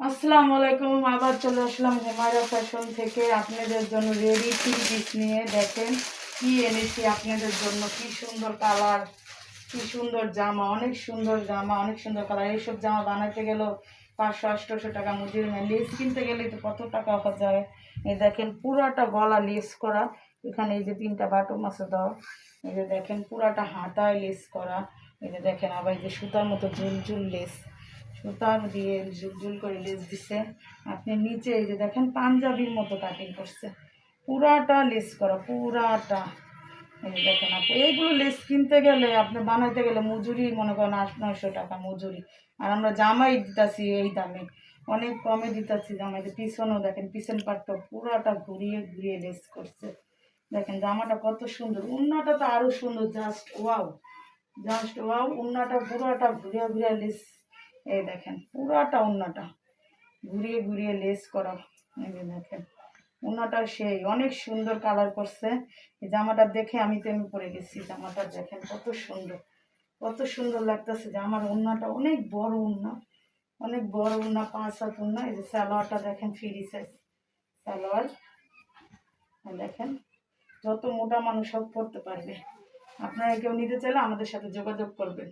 আসসালামু আলাইকুম। আবার চলে আসলাম হুমায়রা ফ্যাশন থেকে আপনাদের জন্য রেডি থ্রি পিস নিয়ে। দেখেন কি এনেছি আপনাদের জন্য, কি সুন্দর কালার, কি সুন্দর জামা, অনেক সুন্দর জামা, অনেক সুন্দর কালার। এইসব জামা বানাতে গেলেও 500-800 টাকা মজুরি নেয়, লেস কিনতে গেলে তো কত টাকা হয়ে যায়। এই দেখেন পুরাটা গলা লেস করা, এখানে এই যে 3টা বাটম আছে দাও। এই যে দেখেন পুরাটা হাতায় লেস করা। এই যে দেখেন আবার এই যে সুতার মতো ঝুল ঝুল লেস, সুতার দিয়ে ঝুল ঝুল করে লেস দিছে। আপনি নিচে এই যে দেখেন পাঞ্জাবির মতো কাটিং করছে, পুরাটা লেস করা, পুরাটা। এই যে দেখেন আপনি এইগুলো লেস কিনতে গেলে, আপনি বানাইতে গেলে মজুরি মনে করেন 800-900 টাকা মজুরি। আর আমরা জামাই দিতেছি এই দামে, অনেক কমে দিতেছি জামাইতে। পিছনেও দেখেন, পিছন পাটটা পুরাটা ঘুরিয়ে ঘুরিয়ে লেস করছে। দেখেন জামাটা কত সুন্দর, উন্নাটা তো আরো সুন্দর, জাস্ট ওয়াও, জাস্ট ওয়াও। উন্নাটা পুরাটা ঘুরিয়ে ঘুরিয়ে লেস, এই দেখেন পুরাটা উন্নাটা ঘুরিয়ে ঘুরিয়ে লেস করা। এই যে দেখেন উন্নাটা সেই অনেক সুন্দর কালার করছে। এই জামাটা দেখে আমি তেমনি পরে গেছি। জামাটা দেখেন কত সুন্দর, কত সুন্দর লাগতেছে। জামার উন্নাটা অনেক বড় উন্না, অনেক বড় উন্না, 5 হাত উন্না। এই যে সালোয়ারটা দেখেন ফ্রি সাইজ সালোয়ার। দেখেন যত মোটা মানুষ সব পরতে পারবে। আপনারা কেউ নিতে চাইলে আমাদের সাথে যোগাযোগ করবেন।